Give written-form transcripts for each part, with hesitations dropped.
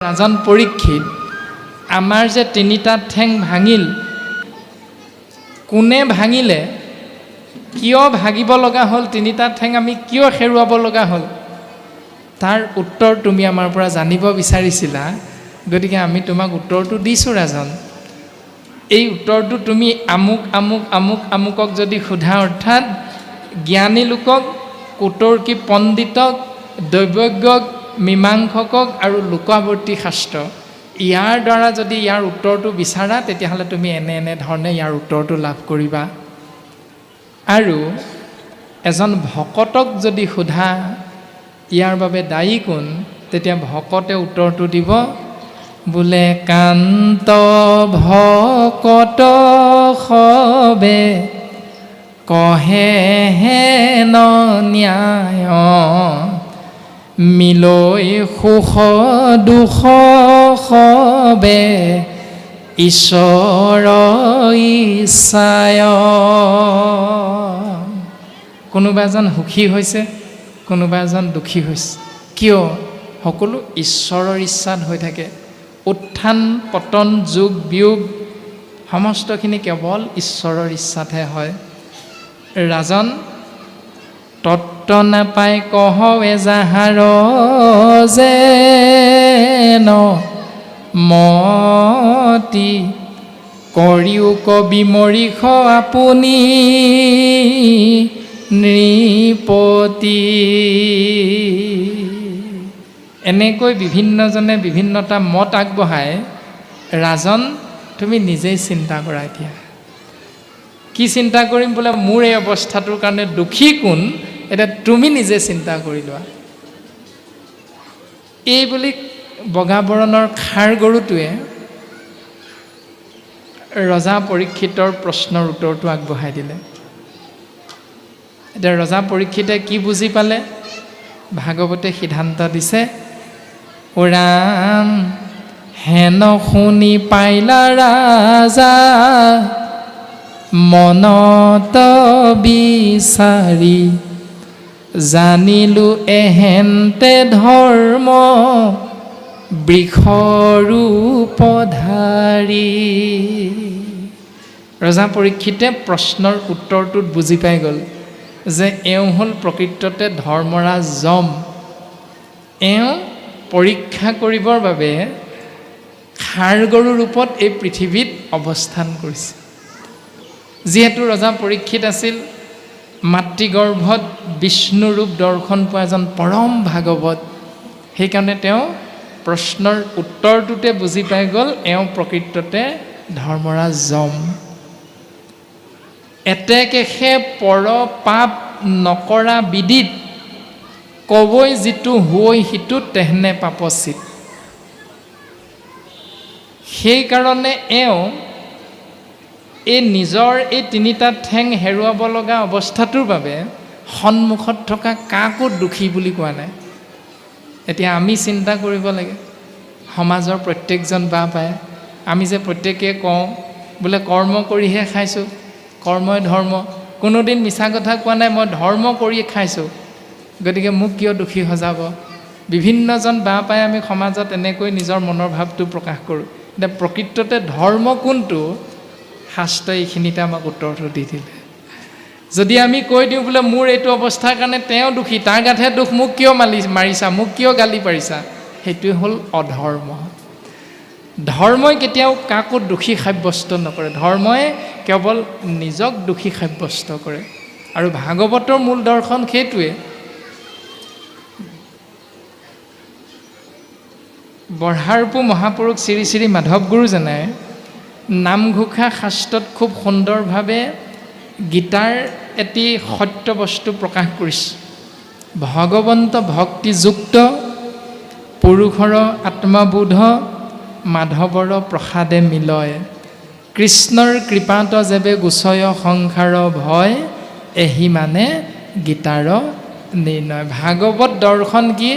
ৰাজন পৰীক্ষিত আমাৰ যে তিনিটা ঠেং ভাঙিল, কোনে ভাঙিলে, কিয় ভাগিব লগা হ'ল, তিনিটা ঠেং আমি কিয় হেৰুৱাব লগা হ'ল, তাৰ উত্তৰ তুমি আমাৰ পৰা জানিব বিচাৰিছিলা। গতিকে আমি তোমাক উত্তৰটো দিছোঁ ৰাজন। এই উত্তৰটো তুমি আমুক আমুক আমুক আমুকক যদি সোধা, অৰ্থাৎ জ্ঞানী লোকক, কুতৰ্কী পণ্ডিতক, দৈৱজ্ঞক, মীমাংসকক আৰু লোকাৱৰ্তী শাস্ত্ৰ, ইয়াৰ দ্বাৰা যদি ইয়াৰ উত্তৰটো বিচাৰা, তেতিয়াহ'লে তুমি এনেধৰণে ইয়াৰ উত্তৰটো লাভ কৰিবা। আৰু এজন ভকতক যদি সোধা ইয়াৰ বাবে দায়ী কোন, তেতিয়া ভকতে উত্তৰটো দিব, বোলে কান্ত ভকত সবে কহে হেন ন্যায়, মিলৈ সুখ দুখ সবে ঈশ্বৰ ইচ্ছায়। কোনোবা এজন সুখী হৈছে, কোনোবা এজন দুখী হৈছে। কিয়? সকলো ঈশ্বৰৰ ইচ্ছাত হৈ থাকে। উত্থান পতন যোগ বিয়োগ সমস্তখিনি কেৱল ঈশ্বৰৰ ইচ্ছাতহে হয়। ৰাজন, তত্ত্ব নাপাই কহৱে যাহাৰ যেন মতি, কৰিও কবি মৰিষ আপুনি নৃপতি। এনেকৈ বিভিন্নজনে বিভিন্নটা মত আগবঢ়ায়। ৰাজন, তুমি নিজেই চিন্তা কৰা। এতিয়া কি চিন্তা কৰিম? বোলে মোৰ এই অৱস্থাটোৰ কাৰণে দুখী কোন, এতিয়া তুমি নিজে চিন্তা কৰি লোৱা। এই বুলি বগা বৰণৰ খাৰ গৰুটোৱে ৰজা পৰীক্ষিতৰ প্ৰশ্নৰ উত্তৰটো আগবঢ়াই দিলে। এতিয়া ৰজা পৰীক্ষিতে কি বুজি পালে? ভাগৱতে সিদ্ধান্ত দিছে, অ ৰাম, হেন শুনি পাইলা ৰাজা, মনত বিচাৰি, জানিলো এহেন্তে ধৰ্ম বৃক্ষৰূপধাৰী। ৰজা পৰীক্ষিতে প্ৰশ্নৰ উত্তৰটোত বুজি পাই গ'ল যে এওঁ হ'ল প্ৰকৃততে ধৰ্মৰাজ যম। এওঁ পৰীক্ষা কৰিবৰ বাবে ষাঁড় গৰু ৰূপত এই পৃথিৱীত অৱস্থান কৰিছে। যিহেতু ৰজা পৰীক্ষিত আছিল মাতৃগৰ্ভত বিষ্ণুৰূপ দৰ্শন পোৱা এজন পৰম ভাগৱত, সেইকাৰণে তেওঁ প্ৰশ্নৰ উত্তৰটোতে বুজি পাই গ'ল এওঁ প্ৰকৃততে ধৰ্মৰাজ যম। এতেকেষে পৰ পাপ নকৰা বিদিত, কবৈ যিটো হৈ সিটো তেহনে পাপচিত। সেইকাৰণে এওঁ এই নিজৰ এই তিনিটা ঠেং হেৰুৱাব লগা অৱস্থাটোৰ বাবে সন্মুখত থকা কাকো দুখী বুলি কোৱা নাই। এতিয়া আমি চিন্তা কৰিব লাগে, সমাজৰ প্ৰত্যেকজন বা পায়, আমি যে প্ৰত্যেকেই কওঁ বোলে কৰ্ম কৰিহে খাইছোঁ, কৰ্মই ধৰ্ম, কোনোদিন মিছা কথা কোৱা নাই, মই ধৰ্ম কৰি খাইছোঁ, গতিকে মোক কিয় দুখী সজাব। বিভিন্নজন বা পাই আমি সমাজত এনেকৈ নিজৰ মনৰ ভাৱটো প্ৰকাশ কৰোঁ। এতিয়া প্ৰকৃততে ধৰ্ম কোনটো, শাস্ত্ৰই এইখিনিতে আমাক উত্তৰটো দি দিলে। যদি আমি কৈ দিওঁ বোলে মোৰ এইটো অৱস্থাৰ কাৰণে তেওঁ দুখী, তাৰ গাতহে দুখ, মোক কিয় মাৰিছা, মোক কিয় গালি পাৰিছা, সেইটোৱে হ'ল অধৰ্ম। ধৰ্মই কেতিয়াও কাকো দোষী সাব্যস্ত নকৰে, ধৰ্মই কেৱল নিজক দোষী সাব্যস্ত কৰে। আৰু ভাগৱতৰ মূল দৰ্শন সেইটোৱে। বঢ়াৰপু মহাপুৰুষ শ্ৰী শ্ৰী মাধৱ গুৰুজনাই নামঘোষা শাস্ত্ৰত খুব সুন্দৰভাৱে গীতাৰ এটি সত্য বস্তু প্ৰকাশ কৰিছে। ভগৱন্ত ভক্তিযুক্ত পুৰুষৰ আত্মবোধ, মাধৱৰ প্ৰসাদে মিলয়, কৃষ্ণৰ কৃপাত যেবে গোচয় সংসাৰ ভয়, এহি মানে গীতাৰ নিৰ্ণয়। ভাগৱত দৰ্শন কি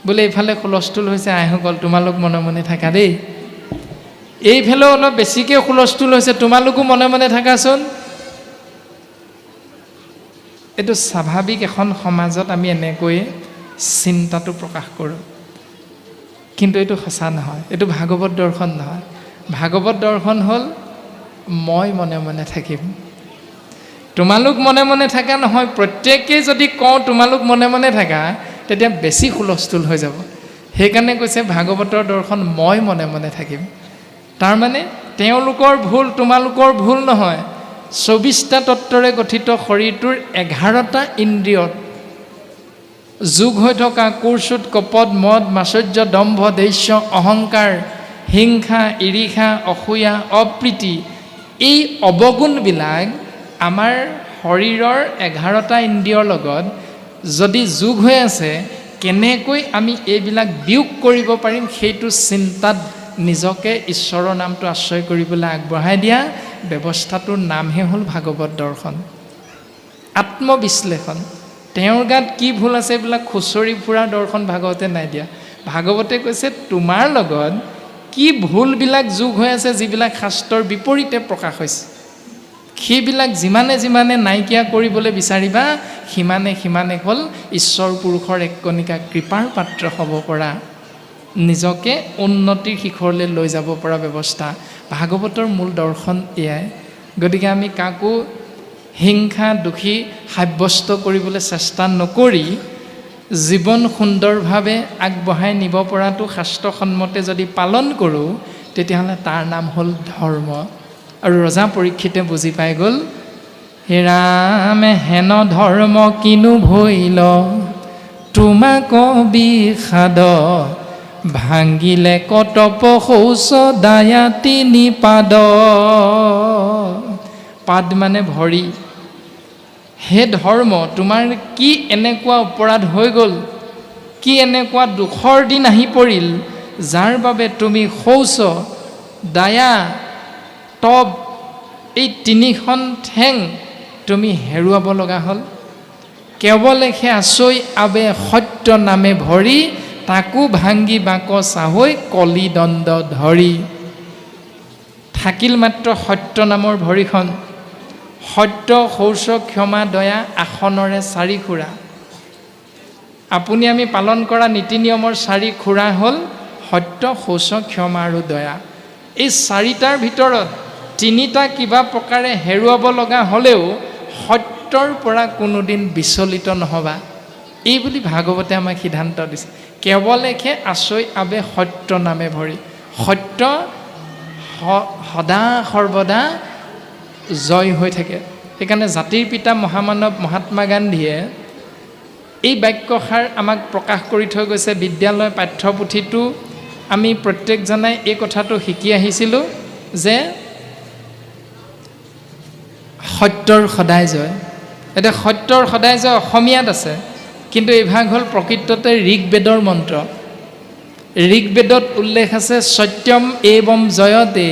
বোলে? এইফালে হুলস্থুল হৈছে, আইসকল তোমালোক মনে মনে থাকা দেই। এইফালেও অলপ বেছিকৈ হুলস্থুল হৈছে, তোমালোকো মনে মনে থাকাচোন। এইটো স্বাভাৱিক এখন সমাজত আমি এনেকৈ চিন্তাটো প্ৰকাশ কৰোঁ। কিন্তু এইটো সঁচা নহয়, এইটো ভাগৱত দৰ্শন নহয়। ভাগৱত দৰ্শন হ'ল মই মনে মনে থাকিম। তোমালোক মনে মনে থাকা নহয়, প্ৰত্যেকেই যদি কওঁ তোমালোক মনে মনে থাকা তেতিয়া বেছি হুলস্থুল হৈ যাব। সেইকাৰণে কৈছে ভাগৱতৰ দৰ্শন মই মনে মনে থাকিম। তাৰমানে তেওঁলোকৰ ভুল তোমালোকৰ ভুল নহয়। 24টা তত্ত্বৰে গঠিত শৰীৰটোৰ 11টা ইন্দ্ৰিয়ত যোগ হৈ থকা কুৰ্চুত, কপট, মদ, মাচৰ্য, দম্ভ, দৈস্য, অহংকাৰ, হিংসা, ঈৰ্ষা, অসূয়া, অপ্ৰীতি, এই অৱগুণবিলাক আমাৰ শৰীৰৰ 11টা ইন্দ্ৰিয়ৰ লগত যদি যোগ হৈ আছে, কেনেকৈ আমি এইবিলাক বিয়োগ কৰিব পাৰিম সেইটো চিন্তাত নিজকে ঈশ্বৰৰ নামটো আশ্ৰয় কৰিবলৈ আগবঢ়াই দিয়া ব্যৱস্থাটোৰ নামহে হ'ল ভাগৱত দৰ্শন। আত্মবিশ্লেষণ, তেওঁৰ গাত কি ভুল আছে এইবিলাক খুচৰি ফুৰা দৰ্শন ভাগৱতে নাই দিয়া। ভাগৱতে কৈছে তোমাৰ লগত কি ভুলবিলাক যোগ হৈ আছে, যিবিলাক শাস্ত্ৰৰ বিপৰীতে প্ৰকাশ হৈছে, সেইবিলাক যিমানে যিমানে নাইকিয়া কৰিবলৈ বিচাৰিবা সিমানে সিমানে হ'ল ঈশ্বৰ পুৰুষৰ এক কণিকা কৃপাৰ পাত্ৰ হ'ব পৰা, নিজকে উন্নতিৰ শিখৰলৈ লৈ যাব পৰা ব্যৱস্থা। ভাগৱতৰ মূল দৰ্শন এয়াই। গতিকে আমি কাকো হিংসা দোষী সাব্যস্ত কৰিবলৈ চেষ্টা নকৰি জীৱন সুন্দৰভাৱে আগবঢ়াই নিব পৰাটো শাস্ত্ৰসন্মতে যদি পালন কৰোঁ তেতিয়াহ'লে তাৰ নাম হ'ল ধৰ্ম। আৰু ৰজা পৰীক্ষিতে বুজি পাই গ'ল, হে ৰাম হেন ধৰ্ম কিনো ভৈল, তোমাক বিষাদ ভাঙিলে কতপ শৌচ দায়া তিনি পাদ। পাদ মানে ভৰি। হে ধৰ্ম, তোমাৰ কি এনেকুৱা অপৰাধ হৈ গ'ল, কি এনেকুৱা দুখৰ দিন আহি পৰিল, যাৰ বাবে তুমি শৌচ, দায়া, তপ, এই তিনিখন ঠেং তুমি হেৰুৱাব লগা হ'ল। কেৱলেহে আচৈ আবে সত্য নামে ভৰি, তাকো ভাঙি বাক চাহৈ কলি দণ্ড ধৰি। থাকিল মাত্ৰ সত্য নামৰ ভৰিখন, সত্য, শৌচ, ক্ষমা, দয়া, আসনৰে 4 খুৰা। আপুনি আমি পালন কৰা নীতি নিয়মৰ 4 খুৰা হ'ল সত্য, শৌচ, ক্ষমা আৰু দয়া। এই 4টাৰ ভিতৰত 3টা কিবা প্ৰকাৰে হেৰুৱাব লগা হ'লেও সত্যৰ পৰা কোনোদিন বিচলিত নহ'বা, এই বুলি ভাগৱতে আমাক সিদ্ধান্ত দিছে। কেৱলেহে আচৈ আবে সত্য নামে ভৰি। সত্য সদা সৰ্বদা জয় হৈ থাকে। সেইকাৰণে জাতিৰ পিতা মহামানৱ মহাত্মা গান্ধীয়ে এই বাক্যষাৰ আমাক প্ৰকাশ কৰি থৈ গৈছে। বিদ্যালয় পাঠ্যপুথিটো আমি প্ৰত্যেকজনাই এই কথাটো শিকি আহিছিলোঁ যে সত্যৰ সদায় জয়। এতিয়া সত্যৰ সদায় জয় অসমীয়াত আছে, কিন্তু এইভাগ হ'ল প্ৰকৃততে ঋগ্বেদৰ মন্ত্ৰ। ঋগ্বেদত উল্লেখ আছে সত্যম এবম জয়তে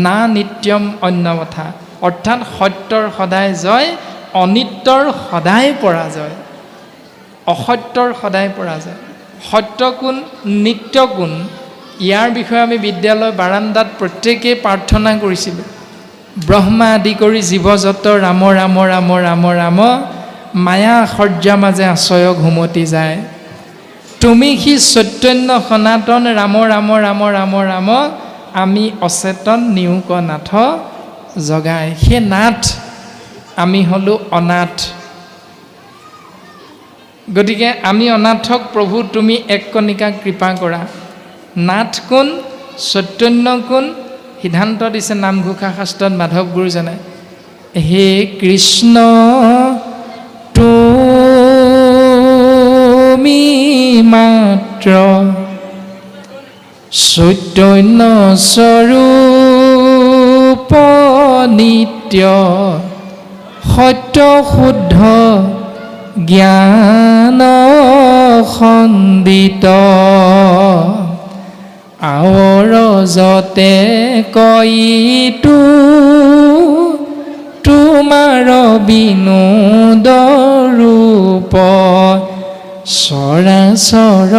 না নিত্যম অন্যথা, অৰ্থাৎ সত্যৰ সদায় জয়, অনিত্যৰ সদায় পৰাজয়, অসত্যৰ সদায় পৰাজয়। সত্য কোন, নিত্য কোন, ইয়াৰ বিষয়ে আমি বিদ্যালয় বাৰান্দাত প্ৰত্যেকেই প্ৰাৰ্থনা কৰিছিলোঁ। ব্ৰহ্মা আদি কৰি জীৱ যত ৰাম ৰাম ৰাম ৰাম ৰাম, মায়া সৰ্যা মাজে আশ্ৰয় ঘুমতি যায়। তুমি সি চৈতন্য সনাতন, ৰাম ৰাম ৰাম ৰাম ৰাম, আমি অচেতন নিয়োক নাথ জগাই। সেই নাথ, আমি হ'লোঁ অনাথ। গতিকে আমি অনাথক প্ৰভু তুমি এক কণিকা কৃপা কৰা। নাথ কোন, চৈতন্য কোন, সিদ্ধান্ত দিছে নামঘোষা শাস্ত্ৰত মাধৱ গুৰুজনে। হে কৃষ্ণ তুমি মাত্ৰ চৈতন্য স্বৰূপ নিত্য, সত্য শুদ্ধ জ্ঞান সন্দিত, আৱৰজতে কইতো তোমাৰ বিনোদ ৰূপ, চৰাচৰ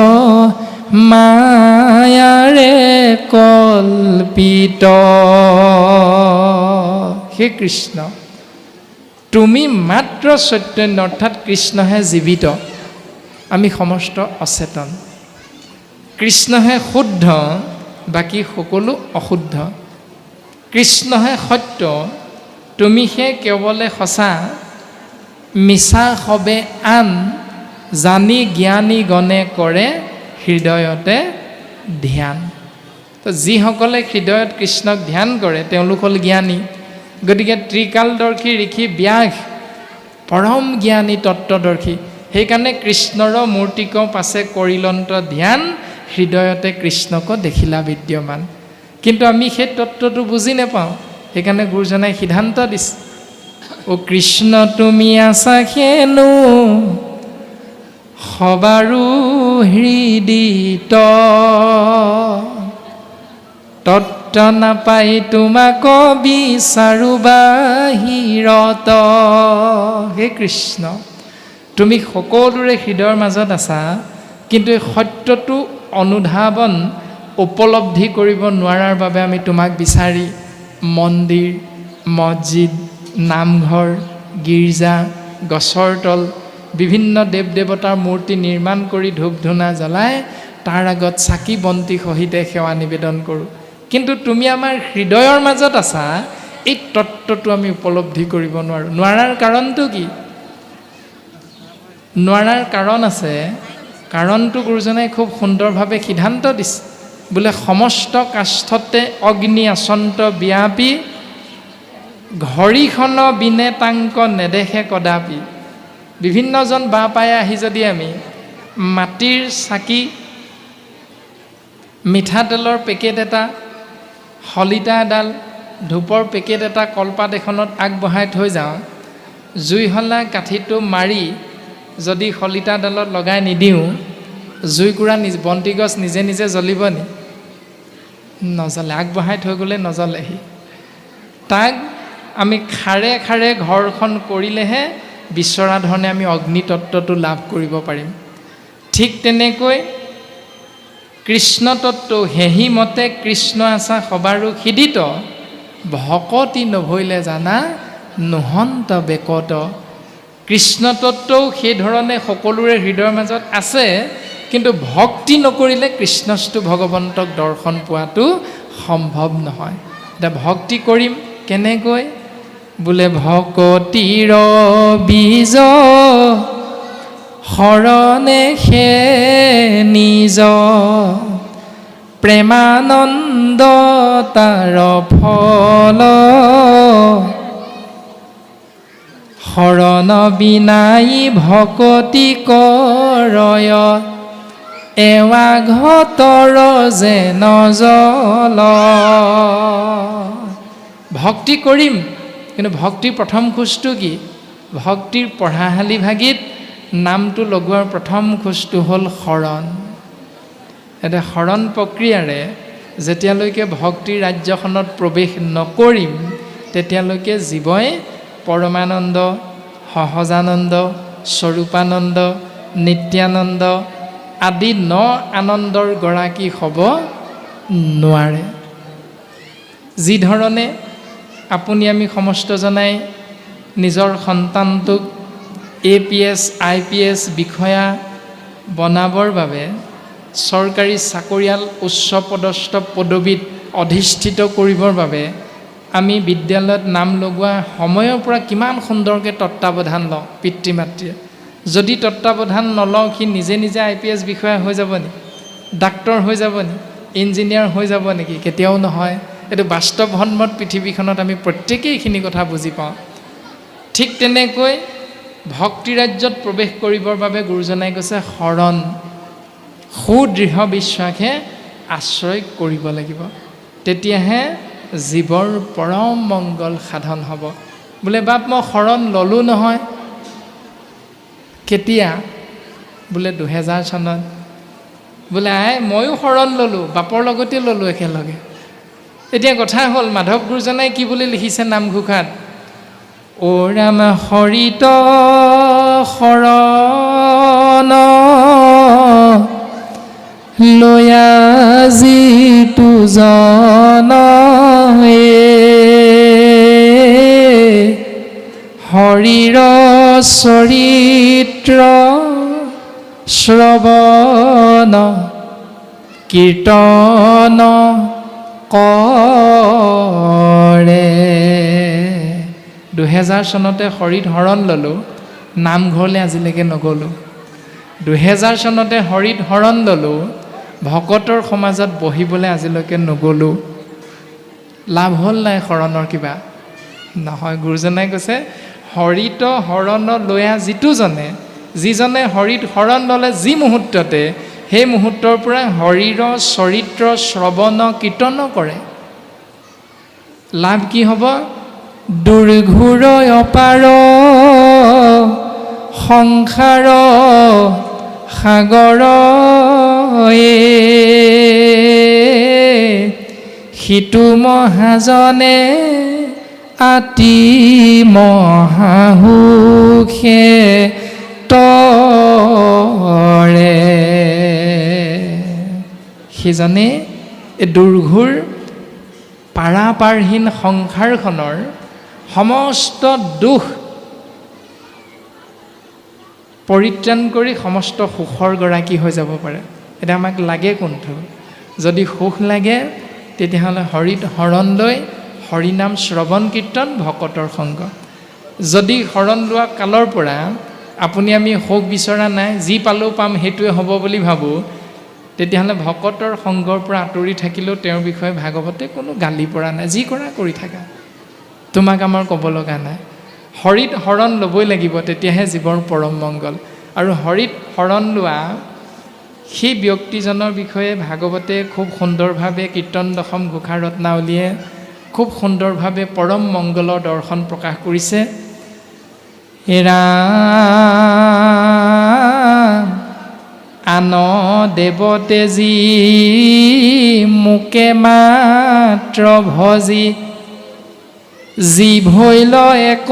মায়াৰে কল্পিত। হে কৃষ্ণ, তুমি মাত্ৰ চৈতন্য, অৰ্থাৎ কৃষ্ণহে জীৱিত, আমি সমস্ত অচেতন। কৃষ্ণহে শুদ্ধ, বাকী সকলো অশুদ্ধ। কৃষ্ণহে সত্য, তুমিহে কেৱলে সঁচা। মিছা সবে আন, জানি জ্ঞানী গণে কৰে হৃদয়তে ধ্যান। তো যিসকলে হৃদয়ত কৃষ্ণক ধ্যান কৰে তেওঁলোক হ'ল জ্ঞানী। গতিকে ত্ৰিকালদৰ্শী ঋষি ব্যাস পৰম জ্ঞানী তত্ত্বদৰ্শী। সেইকাৰণে কৃষ্ণৰ মূৰ্তিক পাছে কৰিলন্ত ধ্যান, হৃদয়তে কৃষ্ণক দেখিলা বিদ্যমান। কিন্তু আমি সেই তত্ত্বটো বুজি নাপাওঁ, সেইকাৰণে গুৰুজনাই সিদ্ধান্ত দিছে, অ কৃষ্ণ তুমি আছা হেনো সবাৰো হৃদিত, তত্ত্ব নাপাই তোমাক বিচাৰো বাহিৰত। হে কৃষ্ণ, তুমি সকলোৰে হৃদয়ৰ মাজত আছা, কিন্তু এই সত্যটো অনুধাৱন উপলব্ধি কৰিব নোৱাৰাৰ বাবে আমি তোমাক বিচাৰি মন্দিৰ, মছজিদ, নামঘৰ, গীৰ্জা, গছৰ তল, বিভিন্ন দেৱ দেৱতাৰ মূৰ্তি নিৰ্মাণ কৰি ধূপ ধূনা জ্বলাই তাৰ আগত চাকি বন্তি সহিতে সেৱা নিবেদন কৰোঁ। কিন্তু তুমি আমাৰ হৃদয়ৰ মাজত আছা, এই তত্ত্বটো আমি উপলব্ধি কৰিব নোৱাৰোঁ। নোৱাৰাৰ কাৰণটো কি? নোৱাৰাৰ কাৰণ আছে। কাৰণটো গুৰুজনাই খুব সুন্দৰভাৱে সিদ্ধান্ত দিছে, বোলে সমস্ত কাষ্ঠতে অগ্নি আচন্ত ব্যাপী, ঘড়ীখন বিনে তাংক নেদেখে কদাপি। বিভিন্নজন বাঁ পাই আহি যদি আমি মাটিৰ চাকি, মিঠাতেলৰ পেকেট এটা, শলিতা এডাল, ধূপৰ পেকেট এটা কলপাত এখনত আগবঢ়াই থৈ যাওঁ, জুইশলা কাঠিটো মাৰি যদি শলিতাডালত লগাই নিদিওঁ, জুইকুৰা বন্তি গছ নিজে নিজে জ্বলিব নি? নজ্বলে। আগবঢ়াই থৈ গ'লে নজ্বলেহি। তাক আমি খাৰে খাৰে ঘৰখন কৰিলেহে বিচৰা ধৰণে আমি অগ্নিতত্ত্বটো লাভ কৰিব পাৰিম। ঠিক তেনেকৈ কৃষ্ণ তত্ত্ব হেহি মতে কৃষ্ণ আছা সবাৰো হৃদিত, ভকতি নভৈলে জানা নোহন্ত বেকত। কৃষ্ণ তত্ত্বও সেইধৰণে সকলোৰে হৃদয়ৰ মাজত আছে, কিন্তু ভক্তি নকৰিলে কৃষ্ণস্তু ভগৱন্তক দৰ্শন পোৱাটো সম্ভৱ নহয়। এতিয়া ভক্তি কৰিম কেনেকৈ? বোলে ভকতিৰ বীজ শৰণে হে নিজ, প্ৰেমানন্দ তাৰ ফল, শৰণ বিনাই ভকতি কৰয়, এৱা ঘতৰ যেন জল। ভক্তি কৰিম, কিন্তু ভক্তিৰ প্ৰথম খোজটো কি? ভক্তিৰ পঢ়াশালী ভাগিত নামটো লগোৱাৰ প্ৰথম খোজটো হ'ল শৰণ। এতিয়া শৰণ প্ৰক্ৰিয়াৰে যেতিয়ালৈকে ভক্তিৰ ৰাজ্যখনত প্ৰৱেশ নকৰিম, তেতিয়ালৈকে জীৱই পৰমানন্দ, সহজানন্দ, স্বৰূপানন্দ, নিত্যানন্দ আদি ন আনন্দৰ গৰাকী হ'ব নোৱাৰে। যিধৰণে আপুনি আমি সমস্তজনাই নিজৰ সন্তানটোক APS, IPS বিষয়া বনাবৰ বাবে চৰকাৰী চাকৰিয়াল উচ্চপদস্থ পদবীত অধিষ্ঠিত কৰিবৰ বাবে আমি বিদ্যালয়ত নাম লগোৱা সময়ৰ পৰা কিমান সুন্দৰকৈ তত্ত্বাৱধান লওঁ পিতৃ মাতৃয়ে। যদি তত্ত্বাৱধান নলওঁ, সি নিজে নিজে IPS বিষয়া হৈ যাব নেকি? ডাক্তৰ হৈ যাব নেকি? ইঞ্জিনিয়াৰ হৈ যাব নেকি? কেতিয়াও নহয়। এইটো বাস্তৱসন্মত পৃথিৱীখনত আমি প্ৰত্যেকেই এইখিনি কথা বুজি পাওঁ। ঠিক তেনেকৈ ভক্তি ৰাজ্যত প্ৰৱেশ কৰিবৰ বাবে গুৰুজনাই কৈছে শৰণ, সুদৃঢ় বিশ্বাসে আশ্ৰয় কৰিব লাগিব, তেতিয়াহে জীৱৰ পৰম মংগল সাধন হ'ব। বোলে বাপ মই শৰণ ল'লোঁ নহয়। কেতিয়া? বোলে 2000 চনত। বোলে ময়ো শৰণ ল'লোঁ, বাপৰ লগতে ল'লোঁ একেলগে। এতিয়া কথা হ'ল মাধৱ গুৰুজনাই কি বুলি লিখিছে নামঘোষাত? অ ৰাম হৰিত শৰণ লয়া যিটো জন, হৰিৰ চৰিত্ৰ শ্ৰৱণ কীৰ্তন কৰে। 2000 চনতে হৰিত শৰণ ল'লোঁ, নামঘৰলৈ আজিলৈকে নগ'লোঁ। 2000 চনতে হৰিত শৰণ ল'লোঁ, ভকতৰ সমাজত বহিবলৈ আজিলৈকে নগ'লোঁ। লাভ হ'ল নাই শৰণৰ কিবা? নহয়। গুৰুজনাই কৈছে হৰিত শৰণ লয়া যিজনে হৰিত শৰণ ল'লে যি মুহূৰ্ততে, সেই মুহূৰ্তৰ পৰা হৰিৰ চৰিত্ৰ শ্ৰৱণ কীৰ্তন কৰে। লাভ কি হ'ব? দুৰ্ঘোৰ অপাৰ সংসাৰ সাগৰ সিটো মহাজনে আতি মহাহুখে তৰে। সিজনে এই দুৰ্ঘোৰ পাৰাপাৰহীন সংসাৰখনৰ সমস্ত দুখ পৰিত্ৰাণ কৰি সমস্ত সুখৰ গৰাকী হৈ যাব পাৰে। এতিয়া আমাক লাগে কোনটো? যদি সুখ লাগে তেতিয়াহ'লে হৰিত শৰণ লৈ হৰিনাম শ্ৰৱণ কীৰ্তন ভকতৰ সংগ। যদি শৰণ লোৱা কালৰ পৰা আপুনি আমি সুখ বিচৰা নাই, যি পালেও পাম সেইটোৱে হ'ব বুলি ভাবোঁ, তেতিয়াহ'লে ভকতৰ সংগৰ পৰা আঁতৰি থাকিলেও তেওঁৰ বিষয়ে ভাগৱতে কোনো গালি পৰা নাই। যি কৰা কৰি থাকা, তোমাক আমাৰ ক'ব লগা নাই। হৰিত শৰণ ল'বই লাগিব, তেতিয়াহে জীৱৰ পৰম মংগল। আৰু হৰিত শৰণ লোৱা সেই ব্যক্তিজনৰ বিষয়ে ভাগৱতে খুব সুন্দৰভাৱে কীৰ্তন দশম ঘোষা ৰত্নাৱলীয়ে খুব সুন্দৰভাৱে পৰম মংগলৰ দৰ্শন প্ৰকাশ কৰিছে। ৰাম আন দেৱতে যি মোকে মাত্ৰ ভজি, জীভৈল এক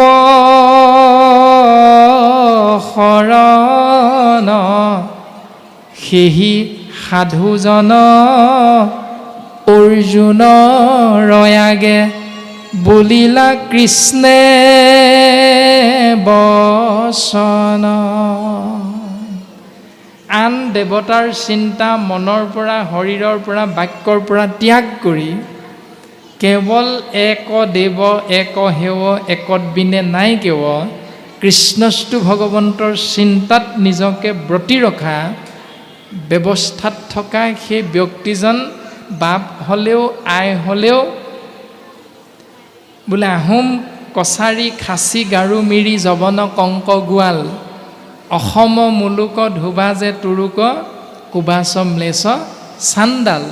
শৰণ, সেহি সাধুজন অৰ্জুন ৰয়াগে, বুলিলা কৃষ্ণে বচন। আন দেৱতাৰ চিন্তা মনৰ পৰা, শৰীৰৰ পৰা, বাক্যৰ পৰা ত্যাগ কৰি কেৱল এক দেৱ এক সেৱ একত বিনে নাই কেৱ, কৃষ্ণস্তু ভগৱন্তৰ চিন্তাত নিজকে ব্ৰতী ৰখা ব্যৱস্থাত থকা সেই ব্যক্তিজন বাপ হ'লেও আই হ'লেও বোলে আহোম কছাৰী খাচী গাৰো মিৰি জবন কংক গোৱাল, অসম মুলুক ধোবা যে তুৰুক, কুবাচ ম্লেছ চাণ্ডাল,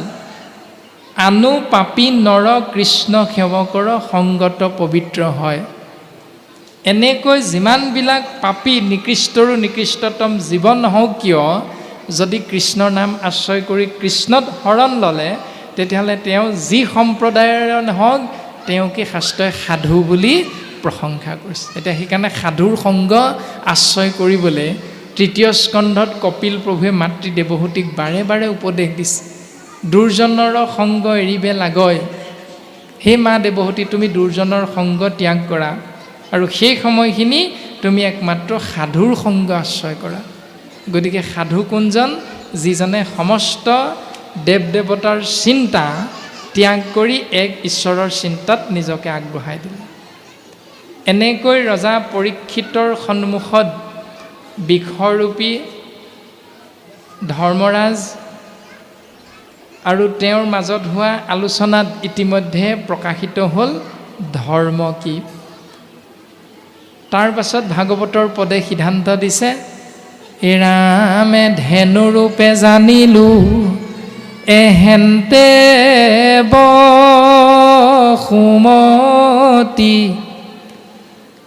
আনু পাপী নৰ কৃষ্ণ সেৱকৰ সংগত পবিত্ৰ হয়। এনেকৈ যিমানবিলাক পাপী নিকৃষ্টৰো নিকৃষ্টতম জীৱন নহওক কিয়, যদি কৃষ্ণৰ নাম আশ্ৰয় কৰি কৃষ্ণত শৰণ ল'লে, তেতিয়াহ'লে তেওঁ যি সম্প্ৰদায়ৰ নহওক তেওঁকে শাস্ত্ৰই সাধু বুলি প্ৰশংসা কৰিছে। এতিয়া সেইকাৰণে সাধুৰ সংগ আশ্ৰয় কৰিবলৈ 3য় স্কন্ধত কপিল প্ৰভুৱে মাতৃ দেৱহূতিক বাৰে বাৰে উপদেশ দিছে। দুৰ্জনৰ সংগ এৰিবে লাগয়। সেই মা দেৱহূতি, তুমি দুৰ্জনৰ সংগ ত্যাগ কৰা আৰু সেই সময়খিনি তুমি একমাত্ৰ সাধুৰ সংগ আশ্ৰয় কৰা। গতিকে সাধু কোনজন? যিজনে সমস্ত দেৱ দেৱতাৰ চিন্তা ত্যাগ কৰি এক ঈশ্বৰৰ চিন্তাত নিজকে আগবঢ়াই দিলে। এনেকৈ ৰজা পৰীক্ষিতৰ সন্মুখত বিষৰূপী ধৰ্মৰাজ আৰু তেওঁৰ মাজত হোৱা আলোচনাত ইতিমধ্যে প্ৰকাশিত হ'ল ধৰ্ম কি। তাৰ পাছত ভাগৱতৰ পদে সিদ্ধান্ত দিছে, ৰামে ধেনুৰূপে জানিলো এহেন্তে বসুমতি,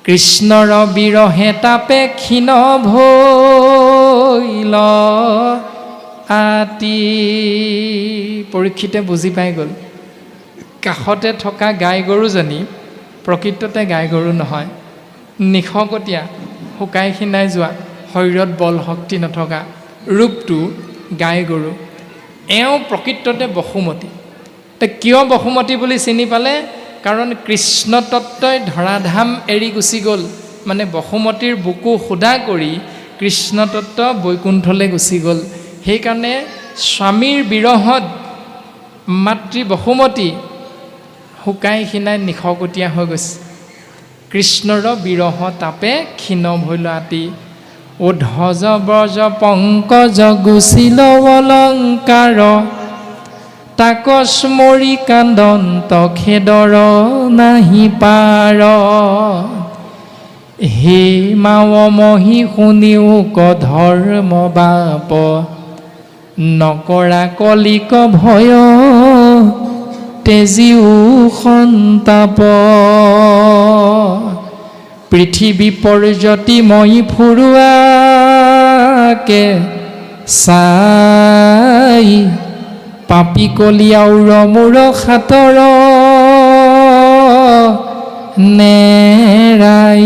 কৃষ্ণৰ বিৰহে তাপে ক্ষীণ ভৈল আতি। পৰীক্ষিতে বুজি পাই গ'ল, কাষতে থকা গাই গৰুজনী প্ৰকৃততে গাই গৰু নহয়, নিশকতীয়া, শুকাই খিনাই যোৱা, শৰীৰত বল শক্তি নথকা, ৰূপটো গাই গৰু। এওঁ প্ৰকৃততে বসুমতী। কিয় বসুমতী বুলি চিনি পালে? কাৰণ কৃষ্ণ তত্ত্বই ধৰাধাম এৰি গুচি গ'ল। মানে বসুমতীৰ বুকু সুদা কৰি কৃষ্ণ তত্ত্ব বৈকুণ্ঠলৈ গুচি গ'ল। সেইকাৰণে স্বামীৰ বিৰহত মাতৃ বসুমতী শুকাই খিনাই নিশকটীয়া হৈ গৈছে। কৃষ্ণৰ বিৰহ তাপে ক্ষীণ ভৈল আতি। উদ্ধজ ব্ৰজ পংকজ গুচিল অলংকাৰ, তাক স্মৰি কান্দন্ত খেদৰ নাহি পাৰ। হে মাৱমহী শুনিও ক ধৰ্ম বাপ, নকৰা কলিক ভয় তেজিও সন্তাপ। পৃথিৱী পৰ্যতি মই ফুৰুৱাকে চাই, পাপী কলিয়াউৰ মূৰ খাতৰ নেৰাই।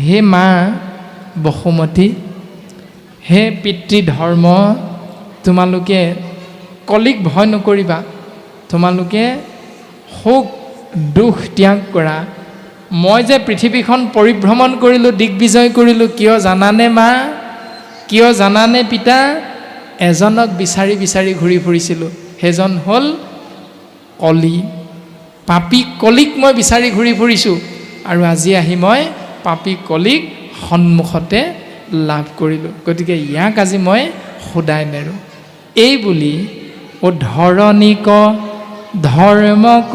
হে মা বসুমতী, হে পিতৃধৰ্ম, তোমালোকে কলিক ভয় নকৰিবা, তোমালোকে শোক দুখ ত্যাগ কৰা। মই যে পৃথিৱীখন পৰিভ্ৰমণ কৰিলোঁ, দিগ্বিজয় কৰিলোঁ, কিয় জানানে মা, কিয় জানানে পিতা? এজনক বিচাৰি বিচাৰি ঘূৰি ফুৰিছিলোঁ, সেইজন হ'ল কলি। পাপী কলিক মই বিচাৰি ঘূৰি ফুৰিছোঁ, আৰু আজি আহি মই পাপী কলিক সন্মুখতে লাভ কৰিলোঁ। গতিকে ইয়াক আজি মই সোধাই নেৰোঁ। এই বুলি ধৰণিক ধৰ্মক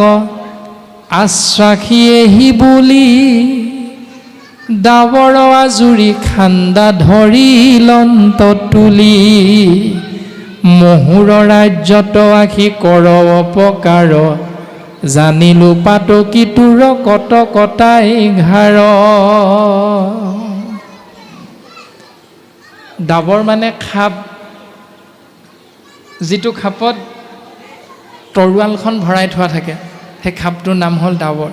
আশ্বাসীয়েহি বুলি, ডাৱৰ আজুৰি খান্দা ধৰি লন্ত তুলি। মহুৰ ৰাজ্যত আখি কৰ অপকাৰ, জানিলো পাতকি তোৰ কত কটাই ঘাৰ। ডাবৰ মানে খাপ, যিটো খাপত তৰোৱালখন ভৰাই থোৱা থাকে, সেই খাপটোৰ নাম হ'ল ডাবৰ।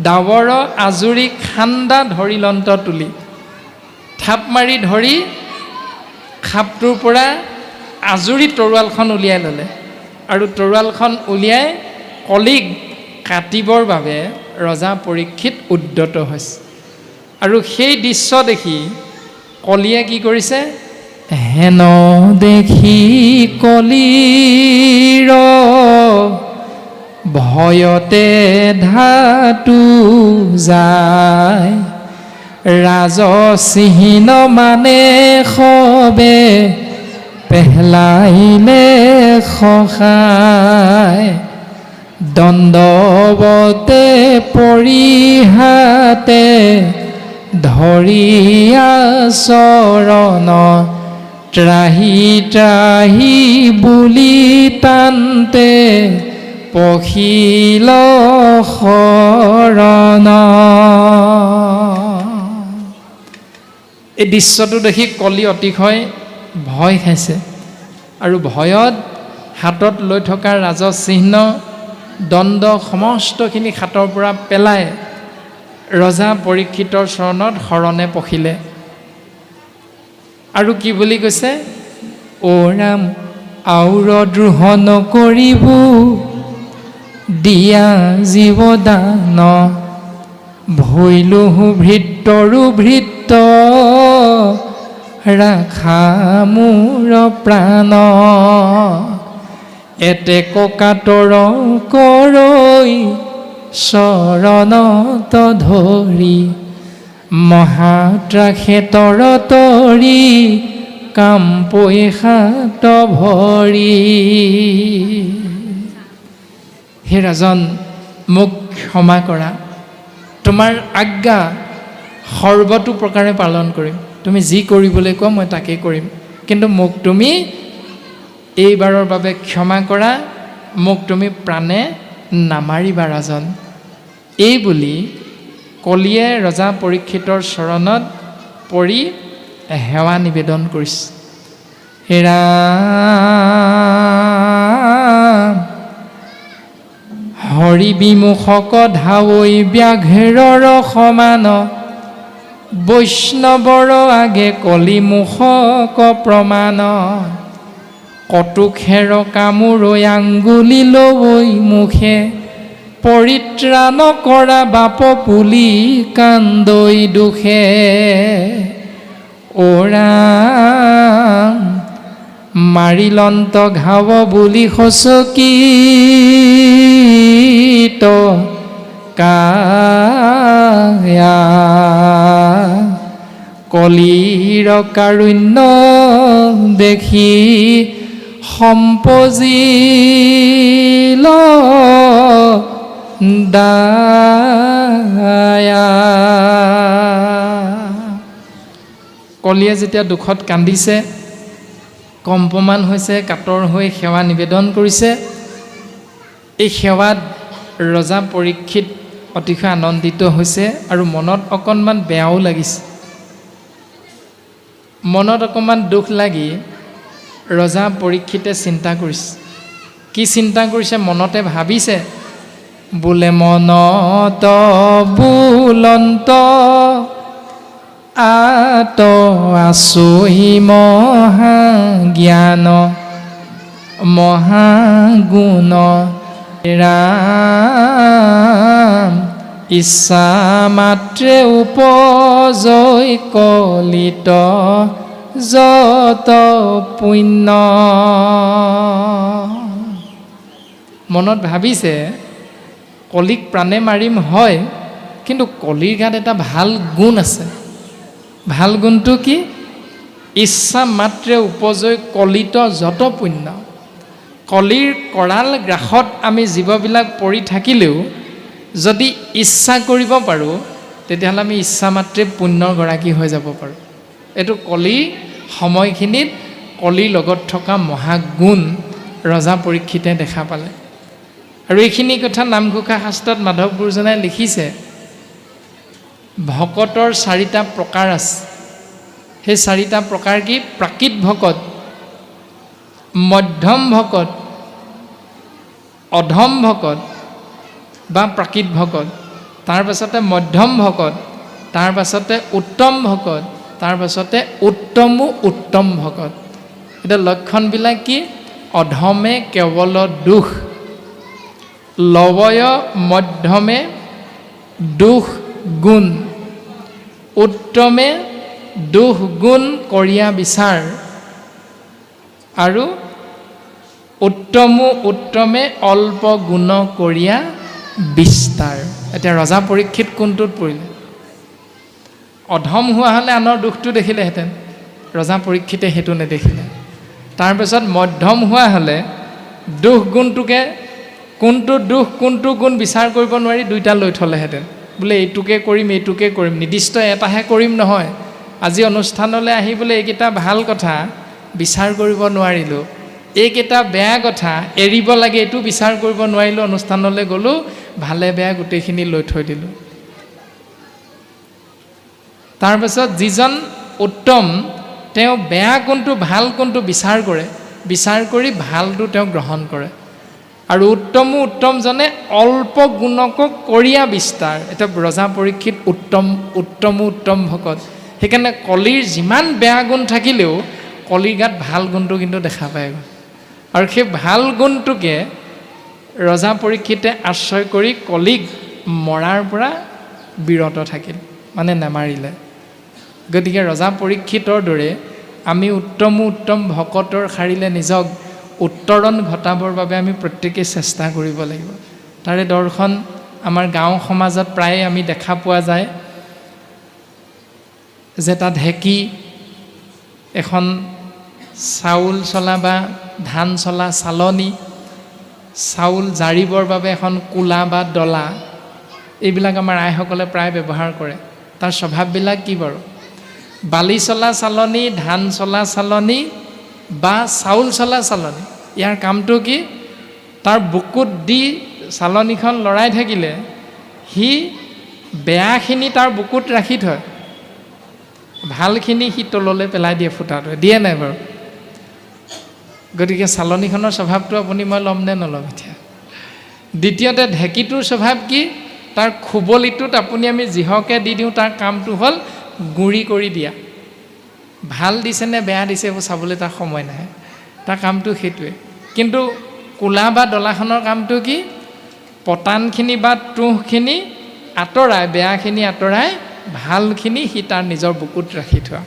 ডাবৰ আজুৰি খান্দা ধৰি লন্ত তুলি, থাপ মাৰি ধৰি খাপটোৰ পৰা আজুৰি তৰোৱালখন উলিয়াই ল'লে, আৰু তৰোৱালখন উলিয়াই কলিক কাটিবৰ বাবে ৰজা পৰীক্ষিত উদ্যত হৈছে। আৰু সেই দৃশ্য দেখি কলিয়ে কি কৰিছে? হেন দেখি কলিৰ ভয়তে ধাতু যায়, ৰাজচিহ্ন মানে সবে পেহলাইলে সহায়। দণ্ডৱতে পৰিহাতে ধৰিয়া চৰণ, ত্ৰাহি ত্ৰাহি বুলি তান্তে পখিল শৰণ। এই দৃশ্যটো দেখি কলি অতিশয় ভয় খাইছে, আৰু ভয়ত হাতত লৈ থকা ৰাজচিহ্ন দণ্ড সমস্তখিনি হাতৰ পৰা পেলাই ৰজা পৰীক্ষিতৰ চৰণত শৰণে পখিলে, আৰু কি বুলি কৈছে? অ ৰাম আউৰ দ্ৰোহ নকৰিব, দিয়া জীৱদান, ভৈলুহু ভৃত্যৰু ভৃত্য, ৰাখা মোৰ প্ৰাণ। এতে ককাতৰ কৰৈ চৰণত ধৰি, মহাত্ৰাসেতৰ তৰি কামপৈ হাত ভৰি। হে ৰাজন, মোক ক্ষমা কৰা, তোমাৰ আজ্ঞা সৰ্বতো প্ৰকাৰে পালন কৰিম, তুমি যি কৰিবলৈ কোৱা মই তাকেই কৰিম, কিন্তু মোক তুমি এইবাৰৰ বাবে ক্ষমা কৰা, মোক তুমি প্ৰাণে নামাৰিবা ৰাজন। এই বুলি কলিয়ে ৰজা পৰীক্ষিতৰ চৰণত পৰি সেৱা নিবেদন কৰিছে। হে ৰাম হৰি বিমুখক ধাৱৈ ব্যাঘ্ৰৰ সমান, বৈষ্ণৱৰ আগে কলি মুখক প্ৰমাণ। কটুখেৰ কামোৰৈ আঙ্গুলি লৈ মুখে, পৰিত্ৰাণ কৰা বাপ পুলি কান্দৈ দুখে। ওৰাম মাৰিলন্ত ঘাৱ বুলি সচকিত কায়া কলিৰ কাৰুণ্য দেখি সম্পজিল দায়া। কলিয়ে যেতিয়া দুখত কান্দিছে, কম্পমান হৈছে, কাতৰ হৈ সেৱা নিবেদন কৰিছে, এই সেৱাত ৰজা পৰীক্ষিত অতিশয় আনন্দিত হৈছে আৰু মনত অকণমান বেয়াও লাগিছে। মনত অকণমান দুখ লাগি ৰজা পৰীক্ষিতে চিন্তা কৰিছে। কি চিন্তা কৰিছে? মনতে ভাবিছে, বোলে মনত বুলন্ত আত আছহি মহাজ্ঞান মহাগুণ ৰাম ইচ্ছা মাত্ৰে উপজয় কলিত যত পুণ্য। মনত ভাবিছে কলিক প্ৰাণে মাৰিম হয়, কিন্তু কলিৰ গাত এটা ভাল গুণ আছে। ভাল গুণটো কি? ইচ্ছা মাত্ৰে উপজয় কলিত যত পুণ্য। কলিৰ কৰাল গ্ৰাসত আমি জীৱবিলাক পৰি থাকিলেও যদি ইচ্ছা কৰিব পাৰোঁ, তেতিয়াহ'লে আমি ইচ্ছা মাত্ৰে পুণ্যৰ গৰাকী হৈ যাব পাৰোঁ। এইটো কলিৰ সময়খিনিত কলিৰ লগত থকা মহাগুণ ৰজা পৰীক্ষিতে দেখা পালে। আৰু এইখিনি কথা নামঘোষা শাস্ত্ৰত মাধৱ গুৰুজনাই লিখিছে। ভকতৰ 4টা প্ৰকাৰ আছে। সেই 4টা প্ৰকাৰ কি? প্ৰাকৃত ভকত, মধ্যম ভকত, অধম ভকত বা প্ৰাকৃত ভকত, তাৰ পাছতে মধ্যম ভকত, তাৰ পাছতে উত্তম ভকত, তাৰ পাছতে উত্তম ভকত। এতিয়া লক্ষণবিলাক কি? অধমে কেৱল দুখ, লৱয় মধ্যমে দুখ গুণ, উত্তমে দুখ গুণ কৰিয়া বিচাৰ, আৰু উত্তমে অল্প গুণ কৰিয়া বিস্তাৰ। এতিয়া ৰজা পৰীক্ষিত কোনটোত পৰিলে? অধম হোৱা হ'লে আনৰ দুখটো দেখিলেহেঁতেন, ৰজা পৰীক্ষিতে সেইটো নেদেখিলে। তাৰপিছত মধ্যম হোৱা হ'লে দুখ গুণটোকে, কোনটো দুখ কোনটো গুণ বিচাৰ কৰিব নোৱাৰি 2টা লৈ থ'লেহেঁতেন। বোলে এইটোকে কৰিম, এইটোকে কৰিম, নিৰ্দিষ্ট এটাহে কৰিম নহয়। আজি অনুষ্ঠানলৈ আহি বোলে এইকেইটা ভাল কথা বিচাৰ কৰিব নোৱাৰিলোঁ, এইকেইটা বেয়া কথা এৰিব লাগে এইটো বিচাৰ কৰিব নোৱাৰিলোঁ, অনুষ্ঠানলৈ গ'লোঁ, ভালে বেয়া গোটেইখিনি লৈ থৈ দিলোঁ। তাৰপাছত যিজন উত্তম, তেওঁ বেয়া কোনটো ভাল কোনটো বিচাৰ কৰে, বিচাৰ কৰি ভালটো তেওঁ গ্ৰহণ কৰে। আৰু উত্তমজনে অল্প গুণকো কৰিয়া বিস্তাৰ। এতিয়া ৰজা পৰীক্ষিত উত্তম ভকত। সেইকাৰণে কলিৰ যিমান বেয়া গুণ থাকিলেও কলিৰ গাত ভাল গুণটো কিন্তু দেখা পায়। আৰু সেই ভাল গুণটোকে ৰজা পৰীক্ষিতে আশ্ৰয় কৰি কলিক মৰাৰ পৰা বিৰত থাকিল, মানে নেমাৰিলে। গতিকে ৰজা পৰীক্ষিতৰ দৰে আমি উত্তম ভকতৰ শাৰীলে নিজক উত্তৰণ ঘটাবৰ বাবে আমি প্ৰত্যেকেই চেষ্টা কৰিব লাগিব। তাৰে দৰ্শন আমাৰ গাঁও সমাজত প্ৰায়ে আমি দেখা পোৱা যায় যে তাত ঢেঁকী, এখন চাউল চলা বা ধান চলা চালনী, চাউল জাৰিবৰ বাবে এখন কোলা বা ডলা, এইবিলাক আমাৰ আইসকলে প্ৰায় ব্যৱহাৰ কৰে। তাৰ স্বভাৱবিলাক কি বাৰু? বালি চলা চালনী, ধান চলা চালনী বা চাউল চলা চালনী, ইয়াৰ কামটো কি? তাৰ বুকুত দি চালনীখন লৰাই থাকিলে সি বেয়াখিনি তাৰ বুকুত ৰাখি থয়, ভালখিনি সি তললৈ পেলাই দিয়ে, ফুটাটোৱে দিয়ে নাই বাৰু? গতিকে চালনীখনৰ স্বভাৱটো আপুনি মই ল'ম নে নল'ম এতিয়া? দ্বিতীয়তে ঢেঁকীটোৰ স্বভাৱ কি? তাৰ খুবলিটোত আপুনি আমি যিহকে দি দিওঁ, তাৰ কামটো হ'ল গুড়ি কৰি দিয়া। ভাল দিছে নে বেয়া দিছে এইবোৰ চাবলৈ তাৰ সময় নাহে, তাৰ কামটো সেইটোৱে। কিন্তু কোলা বা ডলাখনৰ কামটো কি? পতানখিনি বা তুঁহখিনি আঁতৰাই, বেয়াখিনি আঁতৰাই ভালখিনি সি তাৰ নিজৰ বুকুত ৰাখি থোৱা।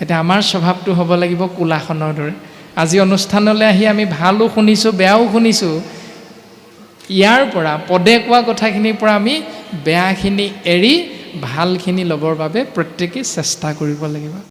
এতিয়া আমাৰ স্বভাৱটো হ'ব লাগিব কোলাখনৰ দৰে। আজি অনুষ্ঠানলৈ আহি আমি ভালো শুনিছোঁ, বেয়াও শুনিছোঁ। ইয়াৰ পৰা পদে কোৱা কথাখিনিৰ পৰা আমি বেয়াখিনি এৰি ভালখিনি ল'বৰ বাবে প্ৰত্যেকেই চেষ্টা কৰিব লাগিব।